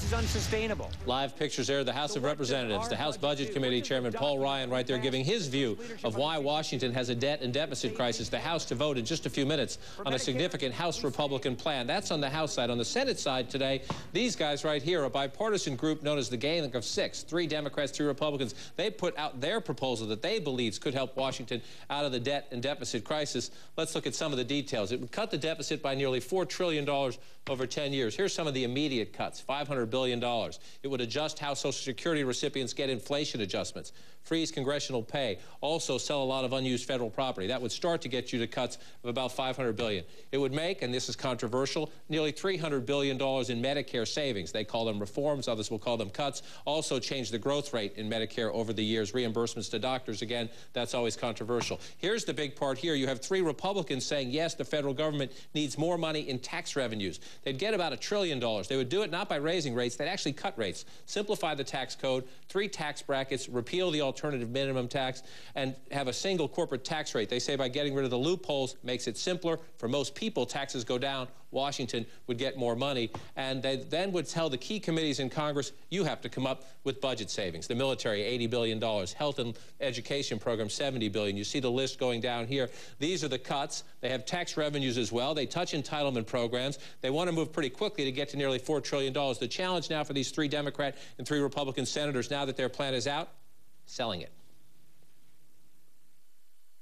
This is unsustainable. Live pictures there of the House of Representatives. The House Budget Committee Chairman Paul Ryan right there giving his view of why Washington has a debt and deficit crisis. The House to vote in just a few minutes on a significant House Republican plan. That's on the House side. On the Senate side today, these guys right here, a bipartisan group known as the Gang of Six, 3 Democrats, 3 Republicans. They put out their proposal that they believe could help Washington out of the debt and deficit crisis. Let's look at some of the details. It would cut the deficit by nearly $4 trillion over 10 years. Here's some of the immediate cuts. $500 billion. It would adjust how Social Security recipients get inflation adjustments, freeze congressional pay, also sell a lot of unused federal property. That would start to get you to cuts of about $500 billion. It would make, and this is controversial, nearly $300 billion in Medicare savings. They call them reforms. Others will call them cuts. Also change the growth rate in Medicare over the years. Reimbursements to doctors, again, that's always controversial. Here's the big part here. You have 3 Republicans saying, yes, the federal government needs more money in tax revenues. They'd get about $1 trillion. They would do it not by raising rates. They'd actually cut rates, simplify the tax code, 3 tax brackets, repeal the alternative minimum tax, and have a single corporate tax rate. They say by getting rid of the loopholes makes it simpler. For most people, taxes go down. Washington would get more money. And they then would tell the key committees in Congress, you have to come up with budget savings. The military, $80 billion. Health and education program, $70 billion. You see the list going down here. These are the cuts. They have tax revenues as well. They touch entitlement programs. They want to move pretty quickly to get to nearly $4 trillion. The challenge now for these 3 Democrat and 3 Republican senators, now that their plan is out, selling it.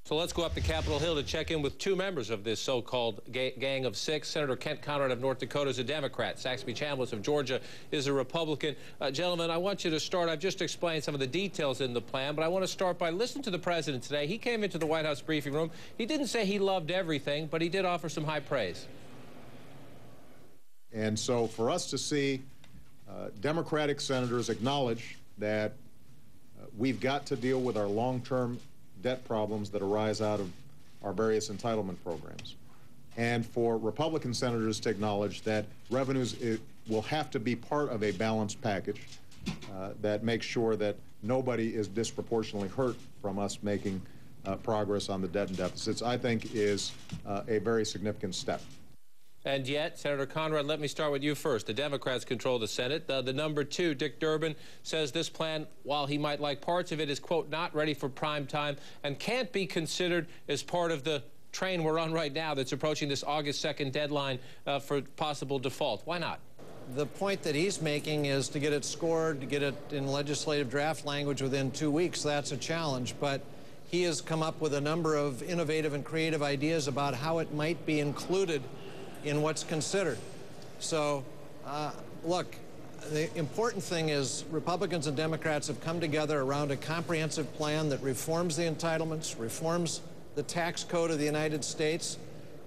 So let's go up to Capitol Hill to check in with 2 members of this so-called Gang of Six. Senator Kent Conrad of North Dakota is a Democrat. Saxby Chambliss of Georgia is a Republican. Gentlemen, I want you to start. I've just explained some of the details in the plan, but I want to start by listening to the president today. He came into the White House briefing room. He didn't say he loved everything, but he did offer some high praise. And so for us to see Democratic senators acknowledge that we've got to deal with our long-term debt problems that arise out of our various entitlement programs, and for Republican senators to acknowledge that revenues will have to be part of a balanced package that makes sure that nobody is disproportionately hurt from us making progress on the debt and deficits, I think is a very significant step. And yet, Senator Conrad, let me start with you first. The Democrats control the Senate. The number 2, Dick Durbin, says this plan, while he might like parts of it, is, quote, not ready for prime time and can't be considered as part of the train we're on right now that's approaching this August 2nd deadline for possible default. Why not? The point that he's making is to get it scored, to get it in legislative draft language within 2 weeks. That's a challenge. But he has come up with a number of innovative and creative ideas about how it might be included in what's considered. So, look, the important thing is Republicans and Democrats have come together around a comprehensive plan that reforms the entitlements, reforms the tax code of the United States,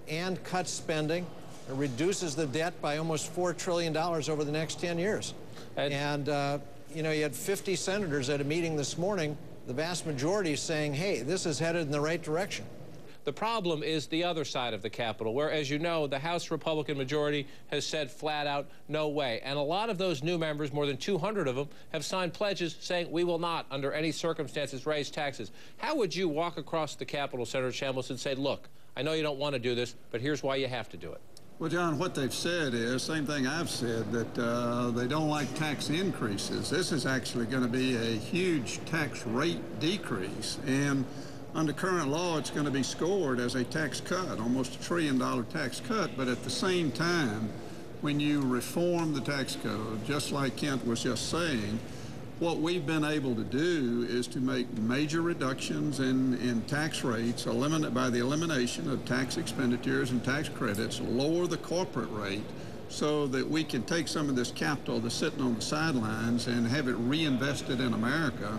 and cuts spending, and reduces the debt by almost $4 trillion over the next 10 years. And you know, you had 50 senators at a meeting this morning, the vast majority saying, hey, this is headed in the right direction. The problem is the other side of the Capitol, where, as you know, the House Republican majority has said flat out, no way. And a lot of those new members, more than 200 of them, have signed pledges saying we will not, under any circumstances, raise taxes. How would you walk across the Capitol, Senator Chambliss, and say, look, I know you don't want to do this, but here's why you have to do it? Well, John, what they've said is, same thing I've said, that they don't like tax increases. This is actually going to be a huge tax rate decrease. And under current law, it's going to be scored as a tax cut, almost $1 trillion tax cut. But at the same time, when you reform the tax code, just like Kent was just saying, what we've been able to do is to make major reductions in tax rates by the elimination of tax expenditures and tax credits, lower the corporate rate so that we can take some of this capital that's sitting on the sidelines and have it reinvested in America,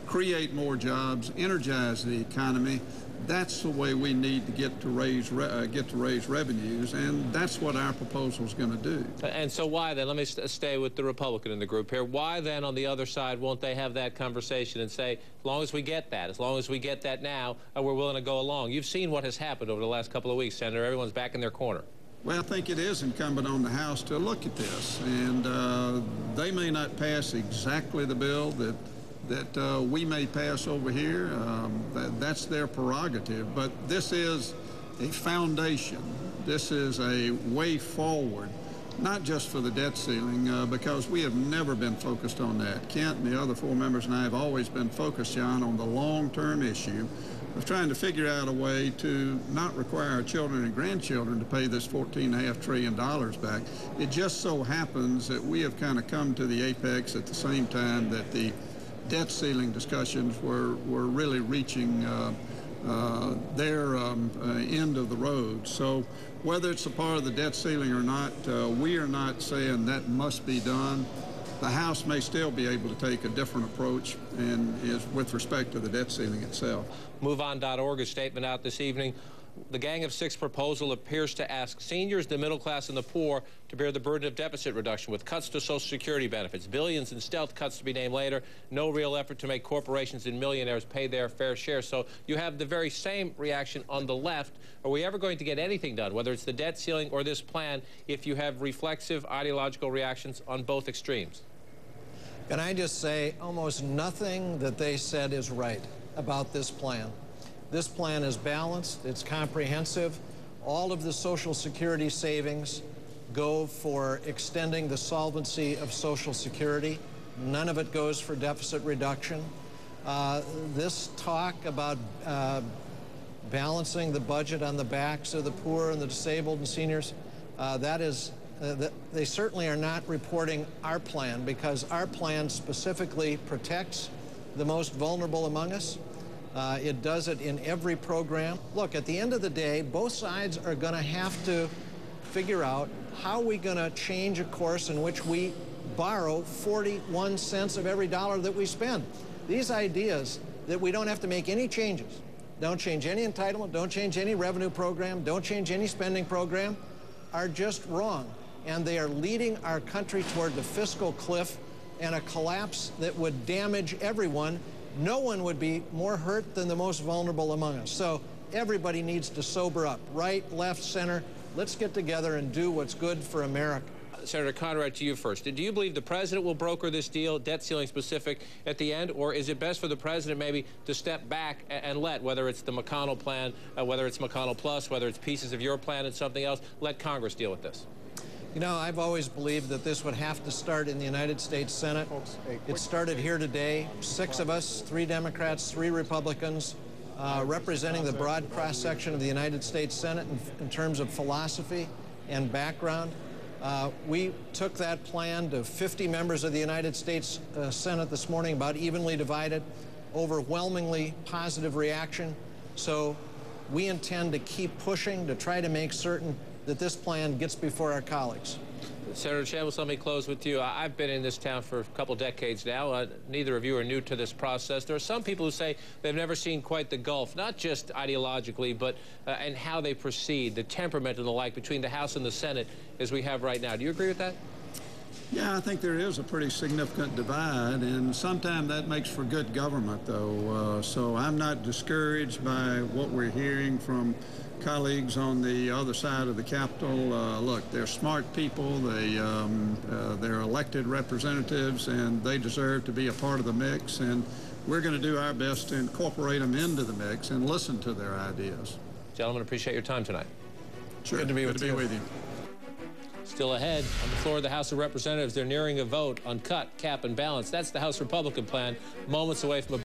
create more jobs, energize the economy. That's the way we need to get to raise revenues, and that's what our proposal is going to do. And so why then, let me stay with the Republican in the group here, why then on the other side won't they have that conversation and say, as long as we get that now, we're willing to go along? You've seen what has happened over the last couple of weeks, Senator. Everyone's back in their corner. Well, I think it is incumbent on the House to look at this, and they may not pass exactly the bill that we may pass over here. That's their prerogative, but this is a foundation. This is a way forward not just for the debt ceiling, because we have never been focused on that. Kent and the other 4 members and I have always been focused, John, on the long-term issue of trying to figure out a way to not require our children and grandchildren to pay this $14.5 trillion back. It just so happens that we have kind of come to the apex at the same time that the debt ceiling discussions were really reaching their end of the road. So whether it's a part of the debt ceiling or not, we are not saying that must be done. The House may still be able to take a different approach and is with respect to the debt ceiling itself. MoveOn.org, a statement out this evening. The Gang of Six proposal appears to ask seniors, the middle class, and the poor to bear the burden of deficit reduction with cuts to Social Security benefits, billions in stealth cuts to be named later, no real effort to make corporations and millionaires pay their fair share. So you have the very same reaction on the left. Are we ever going to get anything done, whether it's the debt ceiling or this plan, if you have reflexive ideological reactions on both extremes? Can I just say, almost nothing that they said is right about this plan. This plan is balanced, it's comprehensive. All of the Social Security savings go for extending the solvency of Social Security. None of it goes for deficit reduction. This talk about balancing the budget on the backs of the poor and the disabled and seniors, they certainly are not reporting our plan, because our plan specifically protects the most vulnerable among us. It does it in every program. Look, at the end of the day, both sides are going to have to figure out how we're going to change a course in which we borrow 41 cents of every dollar that we spend. These ideas that we don't have to make any changes, don't change any entitlement, don't change any revenue program, don't change any spending program, are just wrong. And they are leading our country toward the fiscal cliff and a collapse that would damage everyone. No one would be more hurt than the most vulnerable among us. So everybody needs to sober up, right, left, center. Let's get together and do what's good for America. Senator Conrad, to you first. Do you believe the president will broker this deal, debt ceiling specific, at the end, or is it best for the president maybe to step back and let, whether it's the McConnell plan, whether it's McConnell Plus, whether it's pieces of your plan and something else, let Congress deal with this? You know, I've always believed that this would have to start in the United States Senate. It started here today. 6 of us, 3 Democrats, 3 Republicans, representing the broad cross-section of the United States Senate in terms of philosophy and background. We took that plan to 50 members of the United States Senate this morning, about evenly divided, overwhelmingly positive reaction. So we intend to keep pushing to try to make certain that this plan gets before our colleagues. Senator Chambliss, let me close with you. I've been in this town for a couple decades now. Neither of you are new to this process. There are some people who say they've never seen quite the gulf, not just ideologically, but in how they proceed, the temperament and the like between the House and the Senate as we have right now. Do you agree with that? Yeah, I think there is a pretty significant divide, and sometimes that makes for good government, though. So I'm not discouraged by what we're hearing from colleagues on the other side of the Capitol. Look, they're smart people. They're elected representatives, and they deserve to be a part of the mix. And we're going to do our best to incorporate them into the mix and listen to their ideas. Gentlemen, appreciate your time tonight. Sure. Good to be with you. Still ahead on the floor of the House of Representatives, they're nearing a vote on cut, cap, and balance. That's the House Republican plan, moments away from a